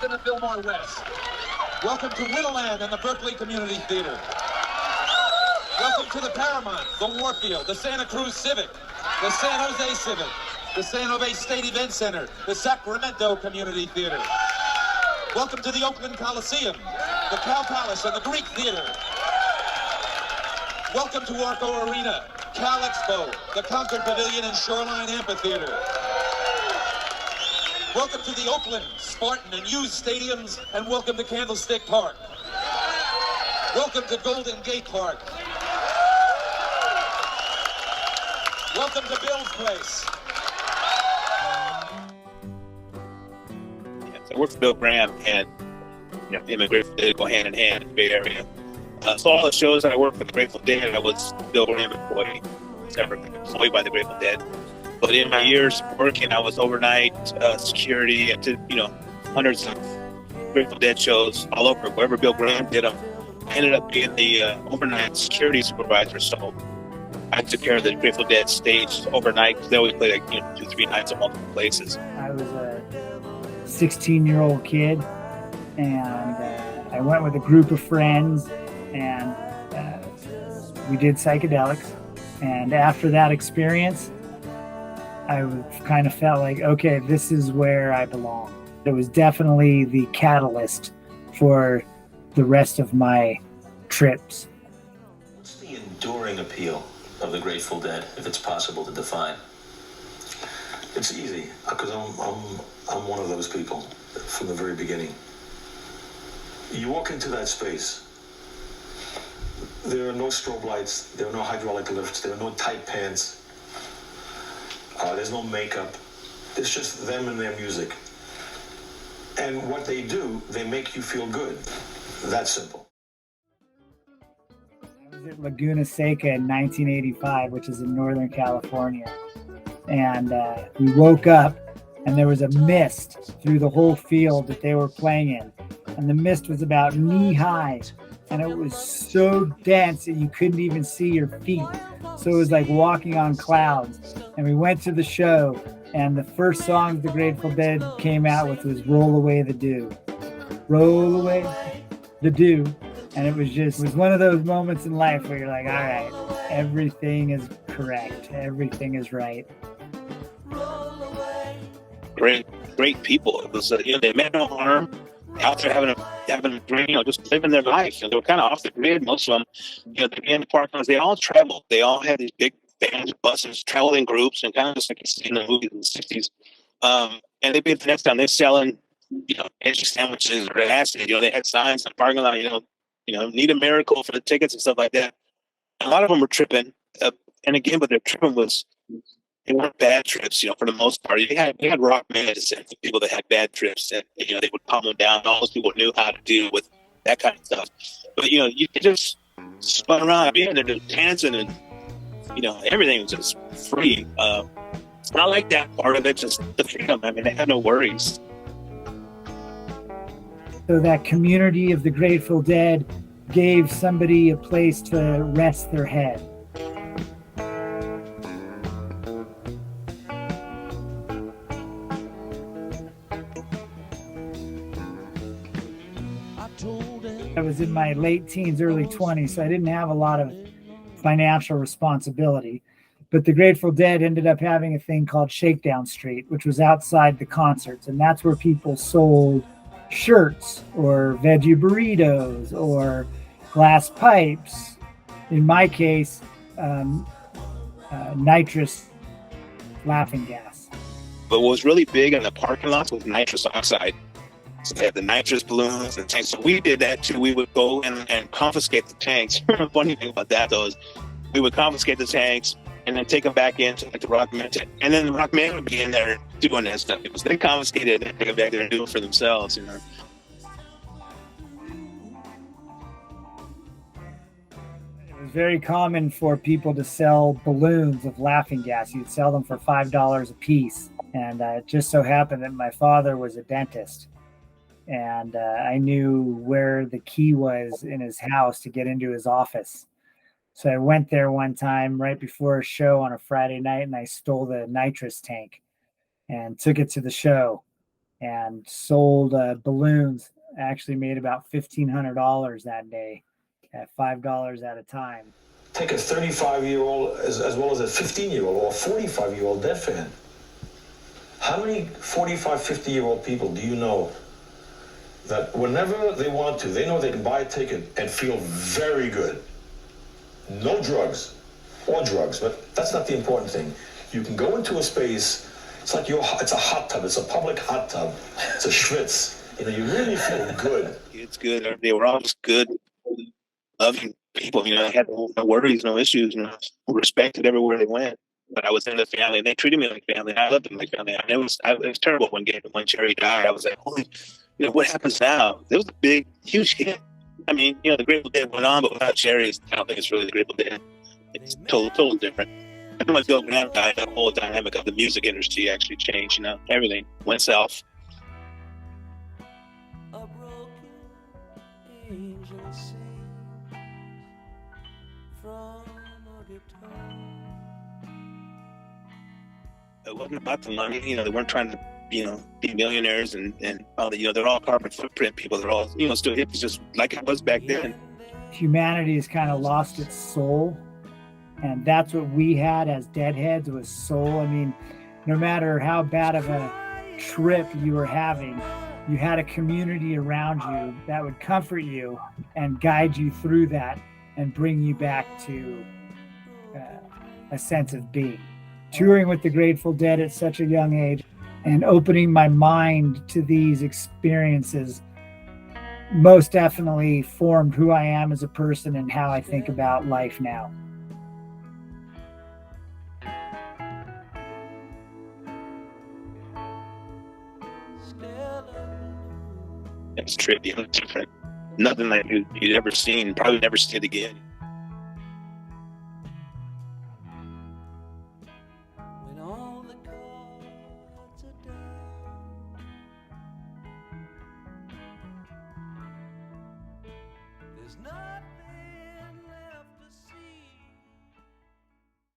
in the Fillmore West. Welcome to Willowland and the Berkeley Community Theater. Welcome to the Paramount, the Warfield, the Santa Cruz Civic, the San Jose Civic, the San Jose State Event Center, the Sacramento Community Theater. Welcome to the Oakland Coliseum, the Cal Palace and the Greek Theater. Welcome to Arco Arena, Cal Expo, the Concord Pavilion and Shoreline Amphitheater. Welcome to the Oakland, Spartan and Hughes Stadiums, and welcome to Candlestick Park. Welcome to Golden Gate Park. Welcome to Bill's Place. I worked for Bill Graham, and him and Grateful Dead go hand in hand in the Bay Area. So all the shows that I worked for the Grateful Dead, I was Bill Graham employee, separately employed by the Grateful Dead. But in my years working, I was overnight security and did hundreds of Grateful Dead shows all over. Wherever Bill Graham did them, I ended up being the overnight security supervisor. So I took care of the Grateful Dead stage overnight because they always played 2-3 nights at multiple places. I was a 16-year-old kid, and I went with a group of friends, and we did psychedelics. And after that experience, I kind of felt like, okay, this is where I belong. It was definitely the catalyst for the rest of my trips. What's the enduring appeal of the Grateful Dead, if it's possible to define? It's easy, because I'm one of those people from the very beginning. You walk into that space, there are no strobe lights, there are no hydraulic lifts, there are no tight pants, there's no makeup. It's just them and their music. And what they do, they make you feel good. That simple. I was at Laguna Seca in 1985, which is in Northern California. And we woke up, and there was a mist through the whole field that they were playing in. And the mist was about knee high, and it was so dense that you couldn't even see your feet. So it was like walking on clouds. And we went to the show, and the first song the Grateful Dead came out with was Roll Away the Dew. Roll away the dew. And it was one of those moments in life where you're like, all right, everything is correct. Everything is right. Great people. It was, they meant no harm. Out there having a drink, just living their life. They were kind of off the grid. Most of them, they're in the parking lots. They all traveled. They all had these big bands, buses, traveled in groups, and kind of just like you see in the movies in the 60s. And they'd be at the next town. They're selling, energy sandwiches or acid. They had signs in the parking lot. Need a miracle for the tickets and stuff like that. A lot of them were tripping. And again, but their tripping was. They weren't bad trips, for the most part. They had rock bands and people that had bad trips, and they would calm them down. All those people knew how to deal with that kind of stuff. But you could just spun around, being there, just dancing, and everything was just free. And I like that part of it, just the freedom. I mean, they had no worries. So that community of the Grateful Dead gave somebody a place to rest their head. I was in my late teens, early 20s, so I didn't have a lot of financial responsibility. But the Grateful Dead ended up having a thing called Shakedown Street, which was outside the concerts. And that's where people sold shirts or veggie burritos or glass pipes. In my case, nitrous laughing gas. But what was really big in the parking lots was nitrous oxide. So they had the nitrous balloons and tanks. So we did that too. We would go and confiscate the tanks. Funny thing about that though is we would confiscate the tanks and then take them back into the rock man. And then the rock man would be in there doing that stuff. It was they confiscated it and take it back there and do it for themselves, It was very common for people to sell balloons of laughing gas. You'd sell them for $5 a piece. And it just so happened that my father was a dentist. And I knew where the key was in his house to get into his office. So I went there one time right before a show on a Friday night, and I stole the nitrous tank and took it to the show. and sold balloons. Actually made about $1,500 that day at $5 at a time. Take a 35-year-old as well as a 15-year-old or a 45-year-old Dead fan. How many 45, 50-year-old people do you know that whenever they want to, they know they can buy a ticket and feel very good? No drugs or drugs, but that's not the important thing. You can go into a space, it's like it's a hot tub, it's a public hot tub, it's a schwitz. You know, you really feel good. It's good. They were all just good, loving people. You know, they had no worries, no issues. You know, respected everywhere they went. But I was in the family, and they treated me like family. I loved them like family. And it was terrible when Jerry died. I was like, holy, you know, what happens now? It was a big, huge hit. I mean, you know, the Grateful Dead went on, but without Jerry, I don't think it's really the Grateful Dead. It's totally different. And when Bill Graham died, the whole dynamic of the music industry actually changed. You know, everything went south. A broken angel sings from a guitar. It wasn't about the money. You know, they weren't trying to, you know, be millionaires and all the, you know, they're all carbon footprint people. They're all, you know, still hippies, just like it was back then. Humanity has kind of lost its soul, and that's what we had as Deadheads, was soul. I mean, no matter how bad of a trip you were having, you had a community around you that would comfort you and guide you through that and bring you back to a sense of being. Touring with the Grateful Dead at such a young age and opening my mind to these experiences most definitely formed who I am as a person and how I think about life now. It's trippy, it's different. Nothing like you'd ever seen, probably never see it again. When all the cards are down, there's nothing